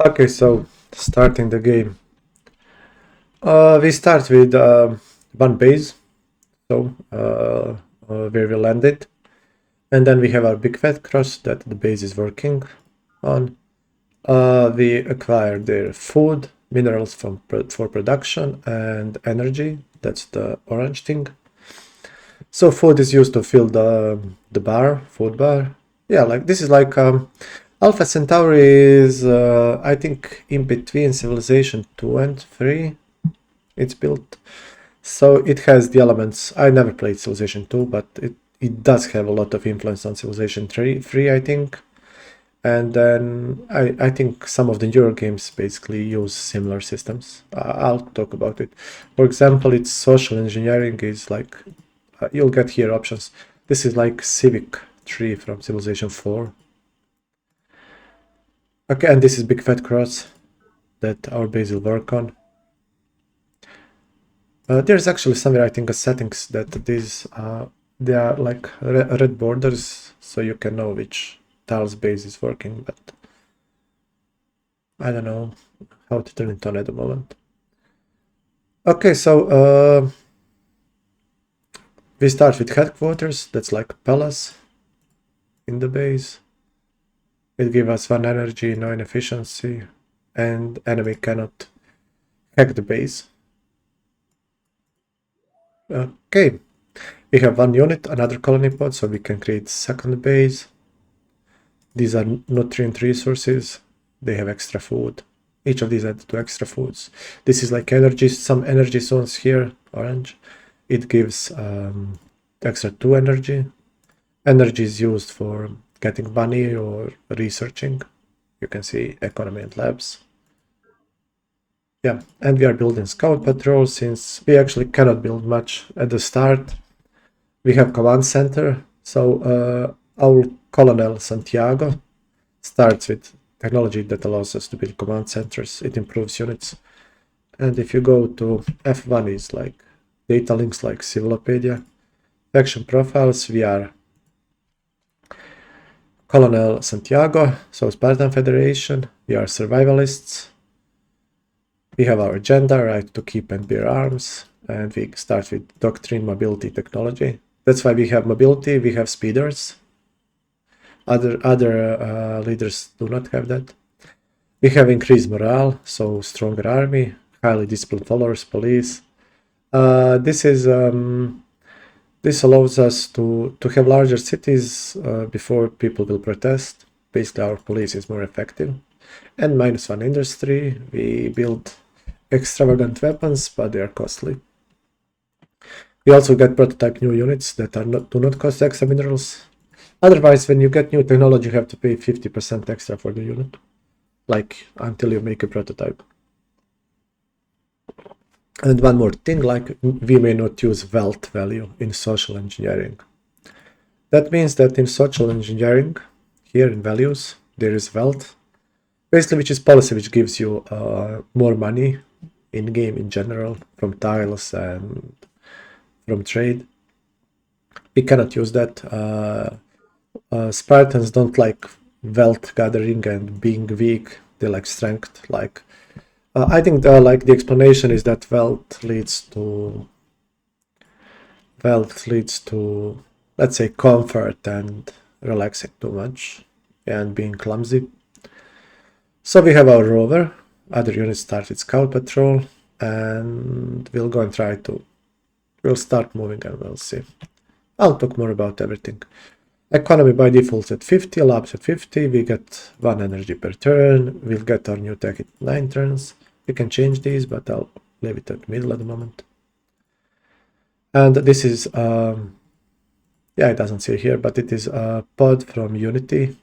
Okay, so starting the game. We start with one base, so where we landed, and then we have our big fat cross that the base is working on. We acquire their food, minerals for production, and energy. That's the orange thing. So food is used to fill the bar, food bar. Yeah, like this is like Alpha Centauri is I think in between Civilization 2 and 3. It's built. So it has the elements. I never played Civilization 2, but it does have a lot of influence on Civilization 3 I think. And then I think some of the newer games basically use similar systems. I'll talk about it. For example, its social engineering is like, you'll get here options. This is like Civic 3 from Civilization 4. Okay, and this is Big Fat Cross that our base will work on. There's actually somewhere I think a settings that these they are like red borders, so you can know which tiles base is working, but I don't know how to turn it on at the moment. Okay, so we start with headquarters. That's like a palace in the base. It gives us 1 energy, 9 efficiency, and enemy cannot hack the base. Okay, we have 1 unit, another colony pod, so we can create second base. These are nutrient resources. They have extra food. Each of these add 2 extra foods. This is like energy, some energy zones here, orange. It gives extra 2 energy. Energy is used for getting money or researching. You can see economy and labs. Yeah, and we are building scout patrol since we actually cannot build much at the start. We have command center, so our Colonel Santiago starts with technology that allows us to build command centers. It improves units. And if you go to F1 is like data links like Civilopedia. Faction profiles, we are Colonel Santiago, so Spartan Federation. We are survivalists. We have our agenda, right to keep and bear arms. And we start with doctrine, mobility, technology. That's why we have mobility, we have speeders. Other leaders do not have that. We have increased morale, so stronger army, highly disciplined followers, police. This allows us to have larger cities before people will protest. Basically, our police is more effective. And -1 industry. We build extravagant weapons, but they are costly. We also get prototype new units that do not cost extra minerals. Otherwise, when you get new technology, you have to pay 50% extra for the unit, like until you make a prototype. And one more thing, like we may not use wealth value in social engineering. That means that in social engineering, here in values, there is wealth, basically which is policy which gives you more money in game in general from tiles and from trade. We cannot use that. Spartans don't like wealth gathering and being weak. They like strength. Like I think the explanation is that wealth leads to let's say comfort and relaxing too much and being clumsy. So we have our rover. Other units start with scout patrol, and we'll go and we'll start moving and we'll see. I'll talk more about everything. Economy by default at 50, labs at 50, we get 1 energy per turn, we'll get our new tech at 9 turns. We can change these, but I'll leave it at middle at the moment. And this is, yeah, it doesn't say here, but it is a pod from Unity.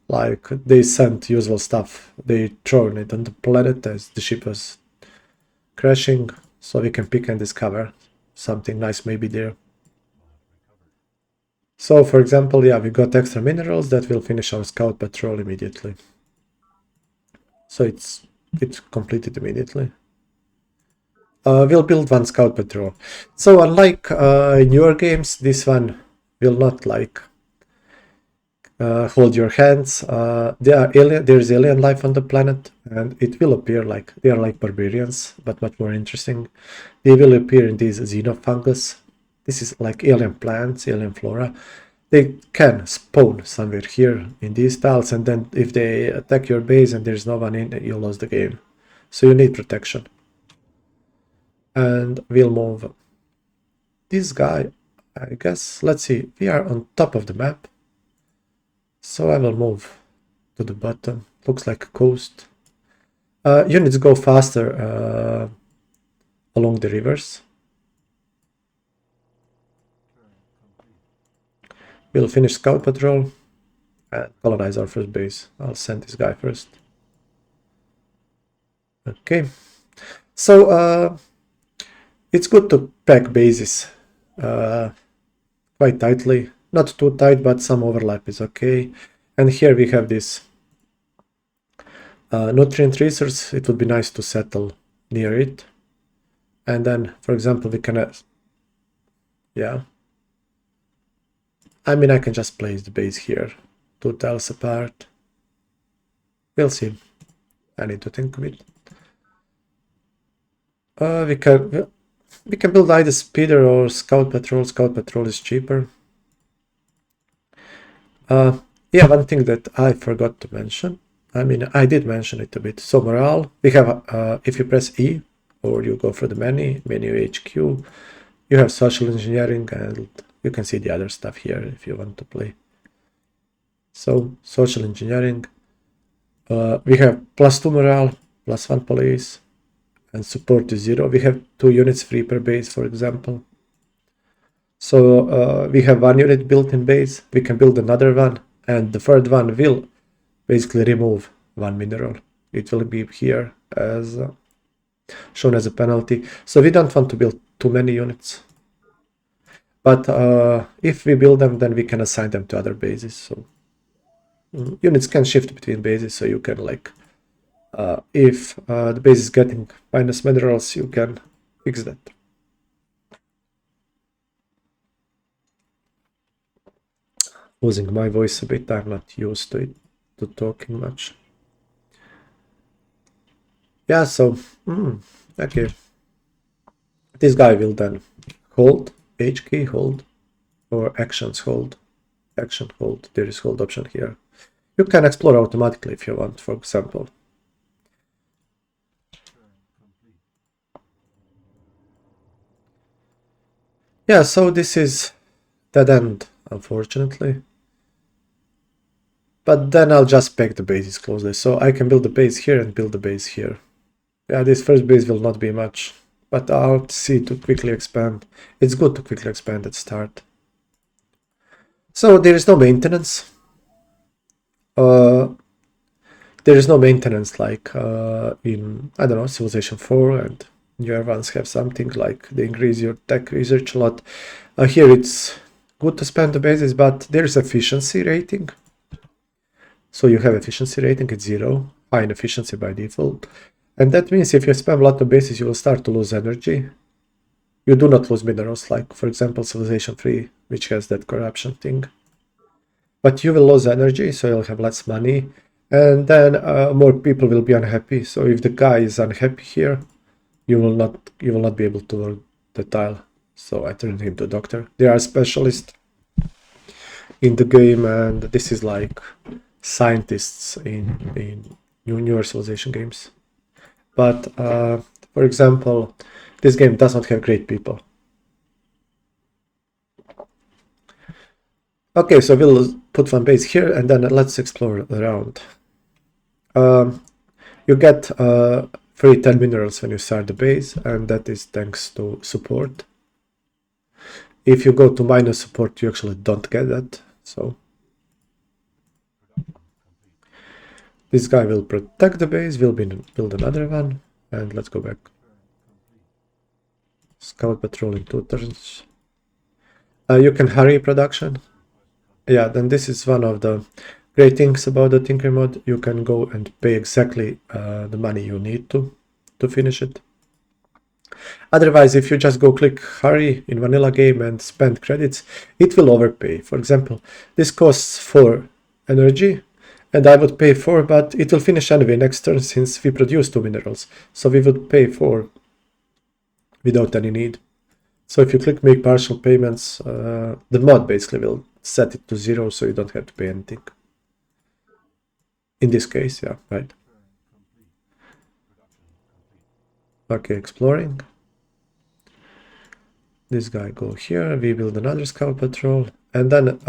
Like, they sent usual stuff, they thrown it on the planet as the ship was crashing, so we can pick and discover something nice maybe there. So, for example, yeah, we got extra minerals that will finish our scout patrol immediately. So it's completed immediately. We'll build 1 scout patrol. So unlike newer games, this one will not like hold your hands. There's alien life on the planet, and it will appear like they are like barbarians, but much more interesting. They will appear in these xenofungus. This is like alien plants, alien flora. They can spawn somewhere here in these tiles, and then if they attack your base and there's no one in, you lose the game. So you need protection. And we'll move this guy, I guess. Let's see, we are on top of the map. So I will move to the bottom. Looks like a coast. Units go faster along the rivers. We'll finish scout patrol and colonize our first base. I'll send this guy first. Okay. So it's good to pack bases quite tightly. Not too tight, but some overlap is okay. And here we have this nutrient resource. It would be nice to settle near it. And then, for example, we can... yeah. I mean, I can just place the base here, 2 tiles apart. We'll see. I need to think of it. We can build either speeder or scout patrol. Scout patrol is cheaper. Yeah, one thing that I forgot to mention. I mean, I did mention it a bit. So morale, we have, if you press E or you go for the menu HQ, you have social engineering, and you can see the other stuff here if you want to play. So social engineering, we have +2 morale, +1 police, and support is 0. We have 2 units free per base, for example. So we have 1 unit built in base, we can build another one, and the third one will basically remove 1 mineral. It will be here as shown as a penalty. So we don't want to build too many units. But if we build them, then we can assign them to other bases. So units can shift between bases, so you can like, if the base is getting minus minerals, you can fix that. Losing my voice a bit, I'm not used to it, to talking much. Yeah, so, okay. This guy will then hold, H key, hold, or actions hold. Action hold, there is hold option here. You can explore automatically if you want, for example. Yeah, so this is dead end, unfortunately. But then I'll just pack the bases closely, so I can build the base here and build the base here. Yeah, this first base will not be much, but I'll see to quickly expand. It's good to quickly expand at start. So there is no maintenance. There is no maintenance like in, I don't know, Civilization 4, and newer ones have something like they increase your tech research a lot. Here it's good to spend the bases, but there is efficiency rating. So you have efficiency rating, it's 0, high in efficiency by default. And that means if you spam a lot of bases, you will start to lose energy. You do not lose minerals, like for example Civilization 3, which has that corruption thing. But you will lose energy, so you'll have less money. And then more people will be unhappy. So if the guy is unhappy here, you will not be able to work the tile. So I turned him to doctor. There are specialists in the game, and this is like scientists in newer Civilization games. But for example, this game does not have great people. Okay, so we'll put one base here, and then let's explore around. You get free 10 minerals when you start the base, and that is thanks to support. If you go to minus support, you actually don't get that. So this guy will protect the base, we'll build another one, and let's go back. Scout patrol in 2 turns. You can hurry production. Yeah, then this is one of the great things about the Tinker mod. You can go and pay exactly the money you need to finish it. Otherwise, if you just go click hurry in vanilla game and spend credits, it will overpay. For example, this costs 4 energy, and I would pay 4, but it will finish anyway next turn since we produce 2 minerals. So we would pay 4 without any need. So if you click make partial payments, the mod basically will set it to 0, so you don't have to pay anything. In this case, yeah, right. Okay, exploring. This guy go here, we build another scout patrol, and then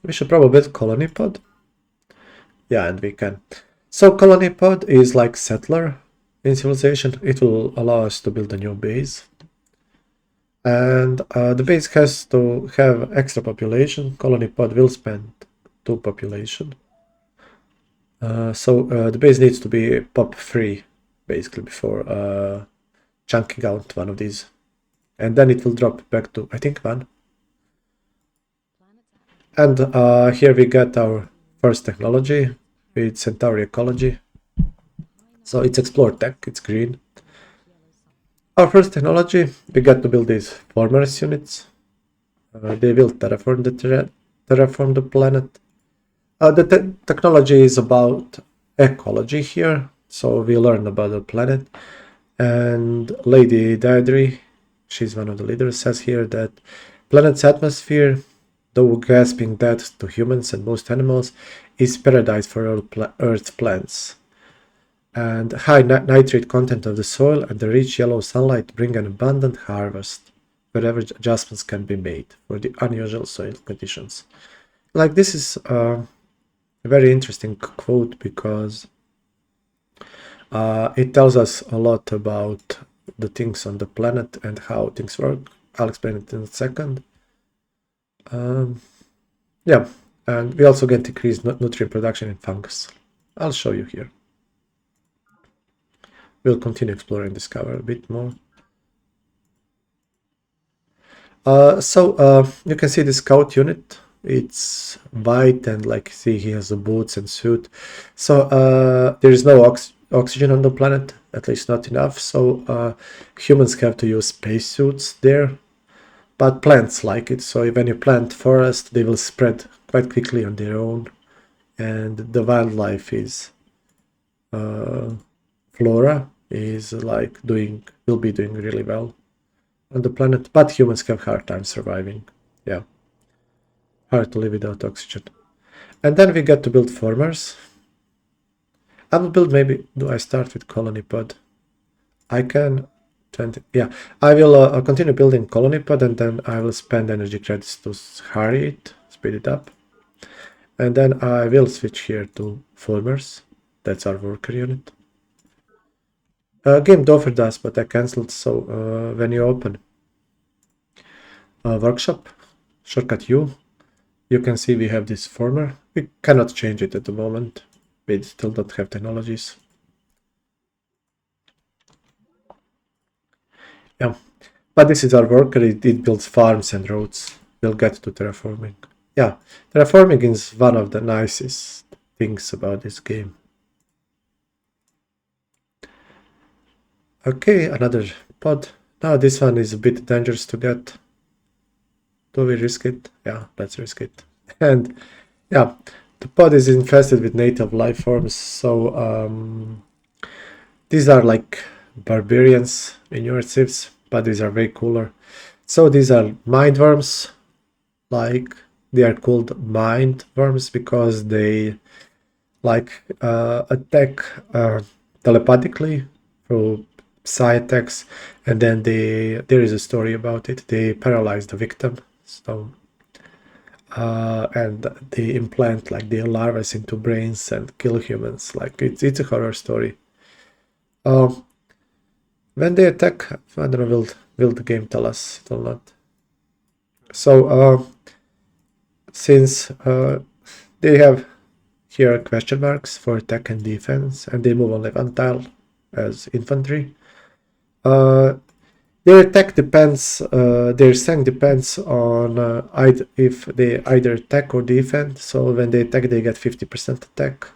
we should probably build colony pod. Yeah, and we can. So colony pod is like settler in civilization. It will allow us to build a new base. And the base has to have extra population. Colony pod will spend 2 population. So the base needs to be pop free basically before chunking out one of these. And then it will drop back to, I think, 1. And here we get our first technology with Centauri ecology. So it's explore tech, it's green. Our first technology, we got to build these formers units. They will terraform the planet. The technology is about ecology here, so we learn about the planet. And Lady Deirdre, she's one of the leaders, says here that planet's atmosphere, though gasping death to humans and most animals, is paradise for all Earth's plants. And high nitrate content of the soil and the rich yellow sunlight bring an abundant harvest, wherever adjustments can be made for the unusual soil conditions. Like, this is a very interesting quote because it tells us a lot about the things on the planet and how things work. I'll explain it in a second. Yeah, and we also get increased nutrient production in fungus. I'll show you here. We'll continue exploring, discover a bit more. So you can see the scout unit. It's white and like see he has the boots and suit. So there is no oxygen on the planet, at least not enough. So humans have to use spacesuits there. But plants like it. So when you plant forest, they will spread quite quickly on their own. And the wildlife is flora is like will be doing really well on the planet, but humans have hard time surviving. Yeah, hard to live without oxygen. And then we get to build formers. I will build, maybe do I start with colony pod? I can 20. Yeah, I will continue building colony pod, and then I will spend energy credits to hurry it, speed it up. And then I will switch here to formers. That's our worker unit. Game offered us, but I cancelled. So when you open workshop, shortcut U, you can see we have this former. We cannot change it at the moment. We still don't have technologies. Yeah, but this is our worker. It builds farms and roads. We'll get to terraforming. Yeah, terraforming is one of the nicest things about this game. Okay, another pod. Now this one is a bit dangerous to get. Do we risk it? Yeah, let's risk it. And yeah, the pod is infested with native life forms. So these are like barbarians in your civs, but these are way cooler. So these are mind worms. Like, they are called mind worms because they like attack telepathically through psi attacks, and then there is a story about it. They paralyze the victim, so and they implant like their larvae into brains and kill humans. Like, it's a horror story. When they attack, I don't know, will the game tell us? It will not. So since they have here question marks for attack and defense, and they move only 1 tile as infantry. Their attack depends, their strength depends on if they either attack or defend. So when they attack, they get 50% attack.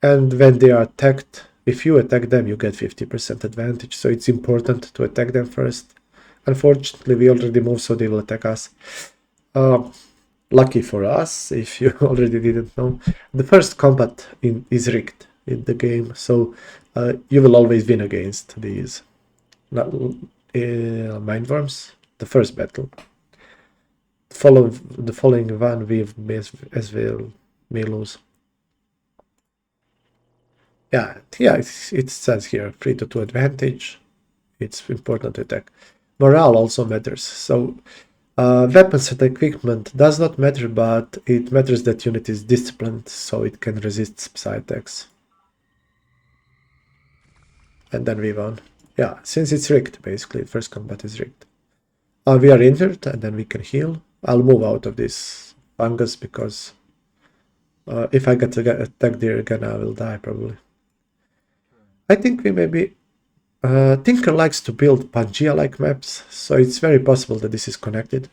And when they are attacked, if you attack them, you get 50% advantage. So it's important to attack them first. Unfortunately, we already moved, so they will attack us. lucky for us, if you already didn't know, the first combat is rigged in the game, so you will always win against these mindworms. The first battle. The following one we as well may lose. Yeah, it says here 3-2 advantage. It's important to attack. Morale also matters. So weapons and equipment does not matter, but it matters that unit is disciplined, so it can resist psi attacks. And then we won. Yeah, since it's rigged, basically, first combat is rigged. We are injured, and then we can heal. I'll move out of this fungus, because if I get attacked there again, I will die, probably. I think we maybe... Tinker likes to build Pangea-like maps, so it's very possible that this is connected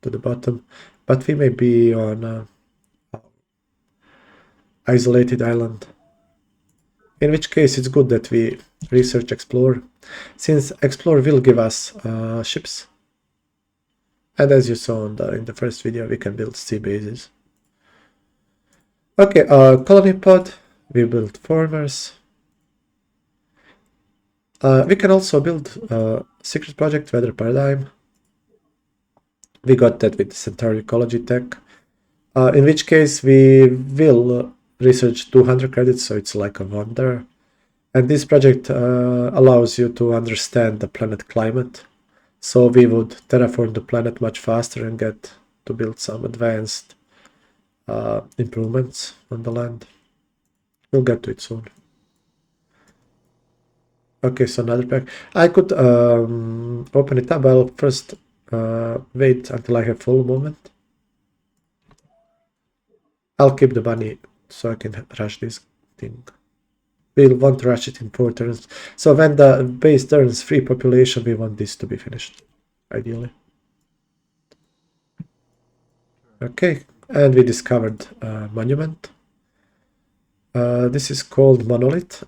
to the bottom, but we may be on an isolated island. In which case it's good that we research Explore, since Explore will give us ships. And as you saw in the first video, we can build sea bases. Okay, colony pod, we build formers. We can also build secret project weather paradigm. We got that with Centauri ecology tech. In which case we will research 200 credits, so it's like a wonder. And this project allows you to understand the planet climate. So we would terraform the planet much faster and get to build some advanced improvements on the land. We'll get to it soon. Okay, so another pack. I could open it up. I'll first wait until I have full movement. I'll keep the bunny so I can rush this thing. We'll want to rush it in 4 turns. So when the base turns 3 population, we want this to be finished, ideally. Okay, and we discovered a monument. This is called Monolith.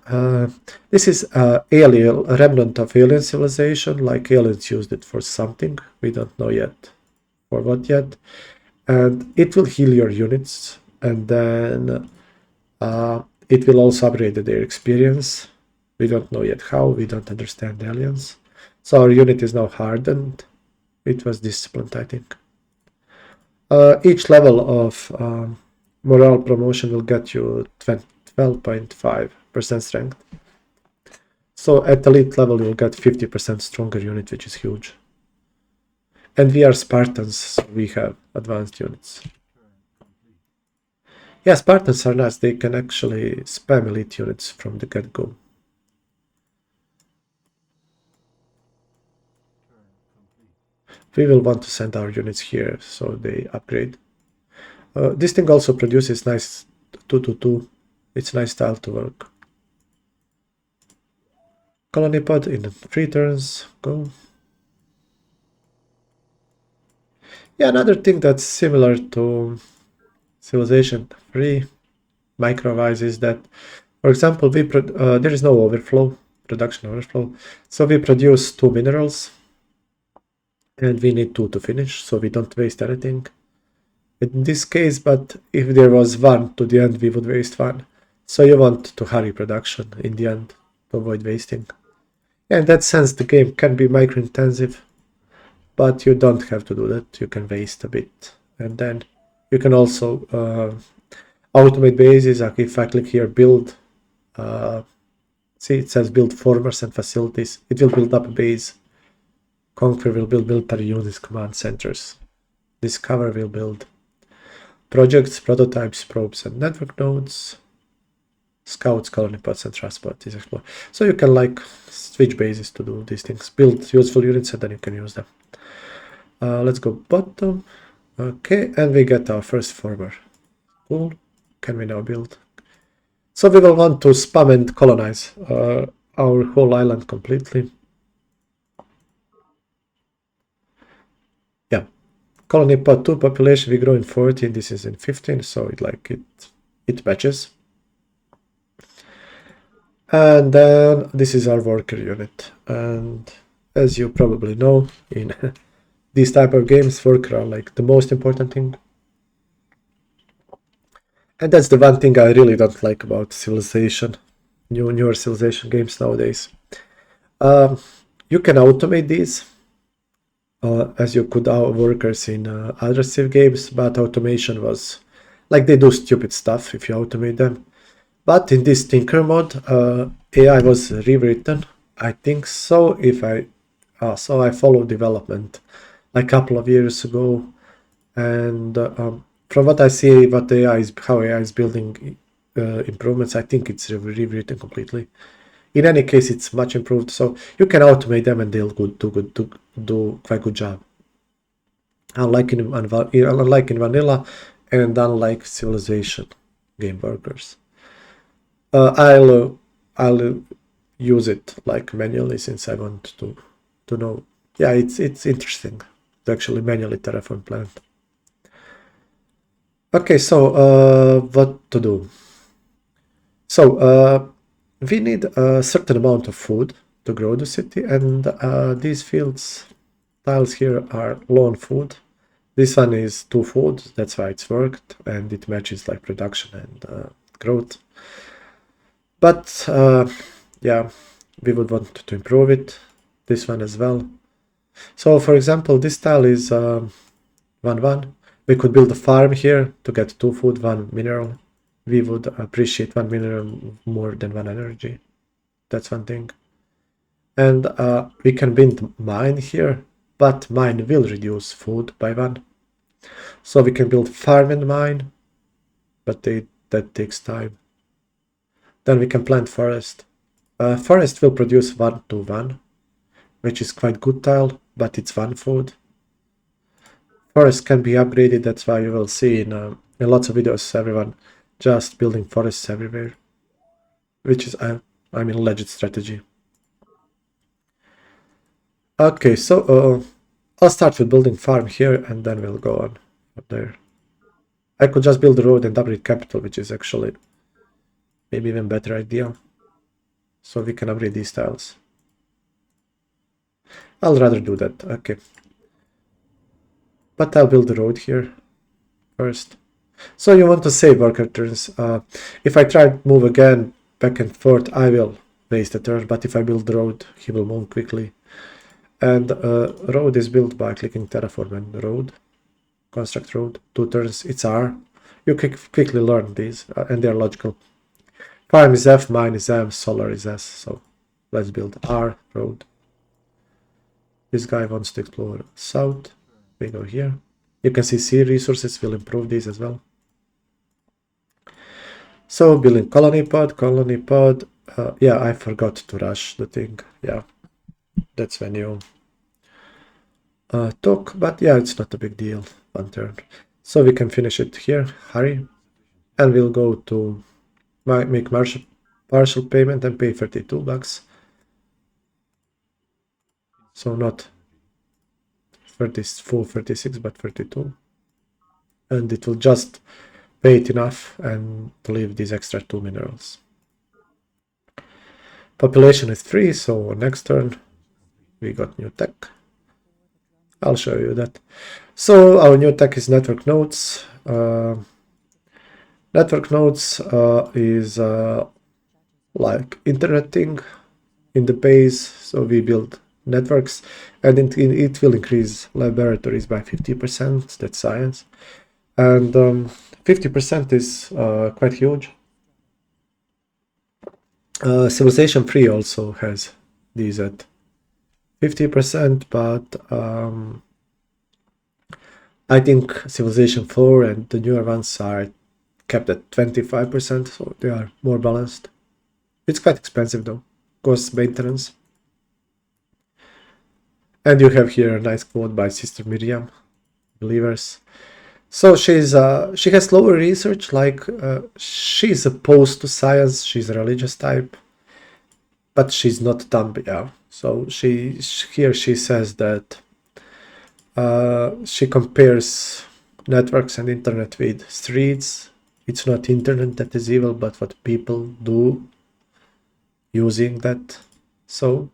This is a remnant of alien civilization, like aliens used it for something. We don't know yet for what yet. And it will heal your units, and then it will also upgrade their experience. We don't know yet how, we don't understand aliens. So our unit is now hardened. It was disciplined, I think. Each level of morale promotion will get you 12.5% strength. So at elite level you'll get 50% stronger unit, which is huge. And we are Spartans, so we have advanced units. Yeah, Spartans are nice, they can actually spam elite units from the get-go. We will want to send our units here, so they upgrade. This thing also produces nice 2-2-2. It's a nice style to work. Colony pod in 3 turns, go. Yeah, another thing that's similar to Civilization 3 micro-wise is that, for example, there is no production overflow, so we produce 2 minerals and we need 2 to finish, so we don't waste anything. In this case, but if there was 1 to the end, we would waste 1. So you want to hurry production in the end to avoid wasting. Yeah, in that sense, the game can be micro-intensive, but you don't have to do that. You can waste a bit. And then you can also automate bases. Like if I click here, build, see it says build formers and facilities. It will build up a base. Conquer will build military units, command centers. Discover will build projects, prototypes, probes, and network nodes. Scouts, colony pods, and transport is explored. So you can like switch bases to do these things. Build useful units and then you can use them. Let's go bottom. Okay, and we get our first former. Cool. Can we now build? So we will want to spam and colonize our whole island completely. Yeah. Colony pod 2 population, we grow in 14, this is in 15, so it matches. And then this is our worker unit. And as you probably know, in these type of games, worker are like the most important thing. And that's the one thing I really don't like about Civilization, newer Civilization games nowadays. You can automate these, as you could workers in other Civ games, but automation was like they do stupid stuff if you automate them. But in this Tinker mode, AI was rewritten. I think so. If I so I followed development like a couple of years ago, and from what I see, what AI is, how AI is building improvements, I think it's rewritten completely. In any case, it's much improved, so you can automate them and they'll do quite good job. Unlike in vanilla, and unlike Civilization game workers. I'll use it like manually since I want to know. Yeah, it's interesting to actually manually terraform planet. Okay, so what to do? So we need a certain amount of food to grow the city, and these fields tiles here are low on food. This one is 2 food, that's why it's worked, and it matches like production and growth. But yeah, we would want to improve it. This one as well. So for example, this tile is 1-1. We could build a farm here to get 2 food, 1 mineral. We would appreciate 1 mineral more than 1 energy. That's one thing. And we can build mine here, but mine will reduce food by 1. So we can build farm and mine, but that takes time. Then we can plant forest. Forest will produce 1 to 1, which is quite good tile, but it's 1 food. Forest can be upgraded, that's why you will see in lots of videos everyone just building forests everywhere, which is, I mean, legit strategy. Okay, so I'll start with building farm here and then we'll go on up there. I could just build a road and upgrade capital, which is actually maybe even better idea. So we can upgrade these tiles. I'll rather do that, okay. But I'll build the road here first. So you want to save worker turns. If I try to move again back and forth, I will waste a turn, but if I build the road, he will move quickly. And road is built by clicking terraform and road. Construct road, 2 turns, it's R. You quickly learn these, and they're logical. Farm is F, mine is M, solar is S, so let's build R, road. This guy wants to explore south, we go here. You can see sea resources will improve these as well. So building colony pod, yeah, I forgot to rush the thing, yeah, that's when you talk, but yeah, it's not a big deal, 1 turn. So we can finish it here, hurry, and we'll go to make partial payment and pay 32 bucks. So not 36, but 32. And it will just pay it enough and to leave these extra 2 minerals. Population is 3, so next turn we got new tech. I'll show you that. So our new tech is network nodes. Network nodes is like internet thing in the base, so we build networks, and it will increase laboratories by 50%, that's science, and 50% is quite huge. Civilization 3 also has these at 50%, but I think Civilization 4 and the newer ones are kept at 25%, so they are more balanced. It's quite expensive though, costs maintenance. And you have here a nice quote by Sister Miriam, Believers. So she has lower research, like she's opposed to science, she's a religious type, but she's not dumb, yeah. So she says that she compares networks and internet with streets. It's not internet that is evil, but what people do using that. So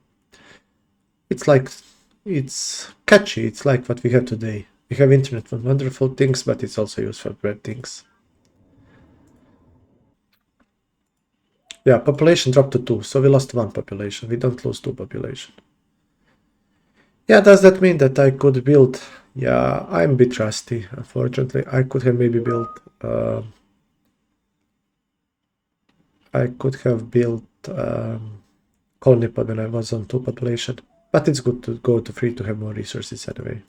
it's like, it's catchy, it's like what we have today. We have internet for wonderful things, but it's also used for bad things. Yeah, population dropped to 2, so we lost 1 population. We don't lose 2 population. Yeah, does that mean that I could build... Yeah, I'm a bit rusty, unfortunately. I could have maybe built... I could have built colony pod when I was on 2 population. But it's good to go to 3 to have more resources anyway.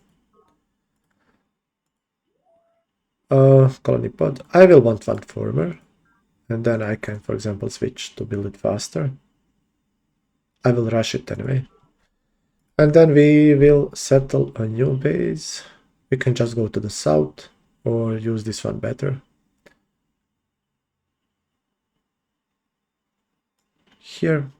Colony pod. I will want 1 farmer. And then I can, for example, switch to build it faster. I will rush it anyway. And then we will settle a new base. We can just go to the south or use this one better. Here.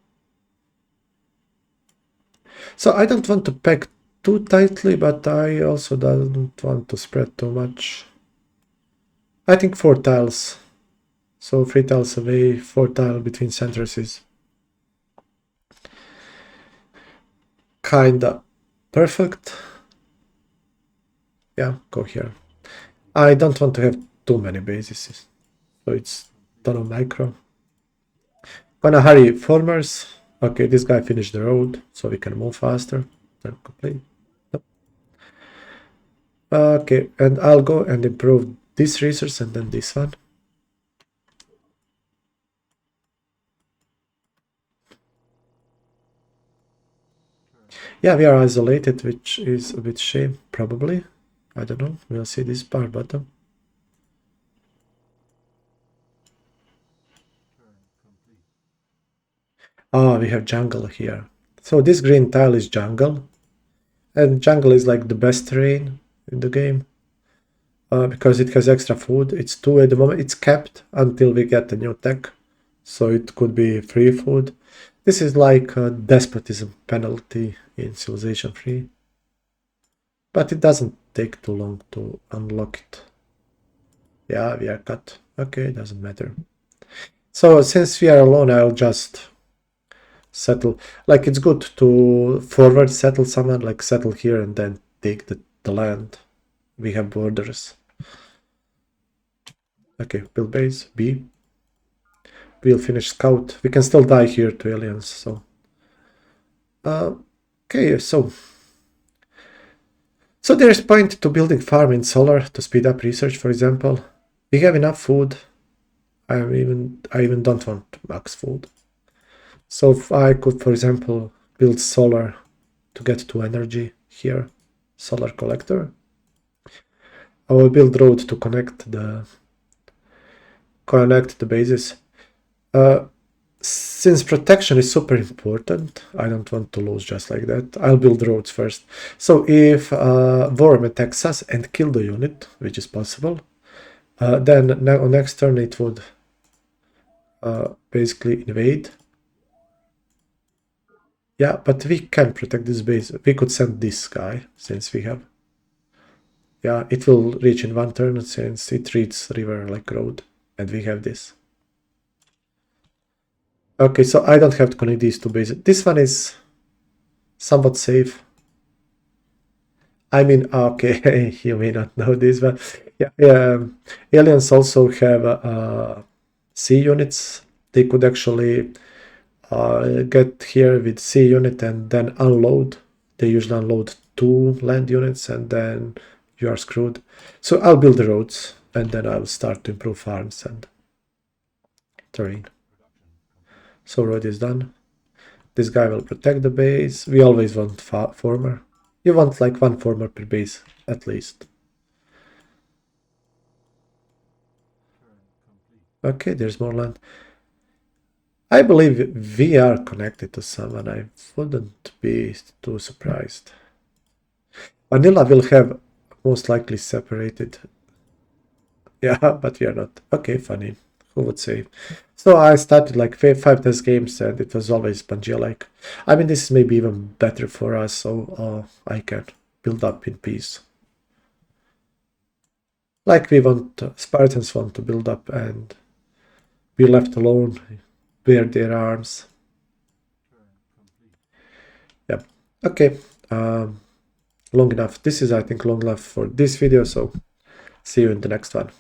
So I don't want to pack too tightly, but I also don't want to spread too much. I think 4 tiles. So 3 tiles away, 4 tiles between centers is kinda perfect. Yeah, go here. I don't want to have too many bases, so it's ton of micro. Gonna hurry farmers. Okay, this guy finished the road, so we can move faster. Then complete. Nope. Okay, and I'll go and improve this resource and then this one. Yeah, we are isolated, which is a bit shame, probably. I don't know. We'll see this part bottom. Ah, we have jungle here. So this green tile is jungle. And jungle is like the best terrain in the game. Because it has extra food. It's 2 at the moment. It's capped until we get a new tech. So it could be free food. This is like a despotism penalty in Civilization 3. But it doesn't take too long to unlock it. Yeah, we are cut. Okay, doesn't matter. So since we are alone, I'll just settle. Like, it's good to forward settle someone, like settle here and then take the land. We have borders. Okay, build base, B. We'll finish scout. We can still die here to aliens, so... okay, so there's point to building farm in solar to speed up research, for example. We have enough food. I even don't want max food. So if I could, for example, build solar to get to energy here, solar collector. I will build road to connect the bases. Since protection is super important, I don't want to lose just like that. I'll build roads first. So if Worm attacks us and kill the unit, which is possible, then on next turn it would basically invade. Yeah, but we can protect this base. We could send this guy, since we have... Yeah, it will reach in 1 turn, since it reads river like road, and we have this. Okay, so I don't have to connect these 2 bases. This one is somewhat safe. I mean, okay, you may not know this, but yeah, aliens also have C units. They could actually get here with C unit and then unload. They usually unload 2 land units and then you are screwed. So I'll build the roads and then I'll start to improve farms and terrain. So road is done. This guy will protect the base. We always want farmer. You want like 1 farmer per base at least. Okay, there's more land. I believe we are connected to someone. I wouldn't be too surprised. Vanilla will have most likely separated. Yeah, but we are not. Okay, funny. Who would say? So I started like 5 test games and it was always Pangea-like. I mean, this is maybe even better for us, so I can build up in peace. Like we want, Spartans want to build up and be left alone, bear their arms. Yep. Okay. Long enough. This is, I think, long enough for this video, so see you in the next one.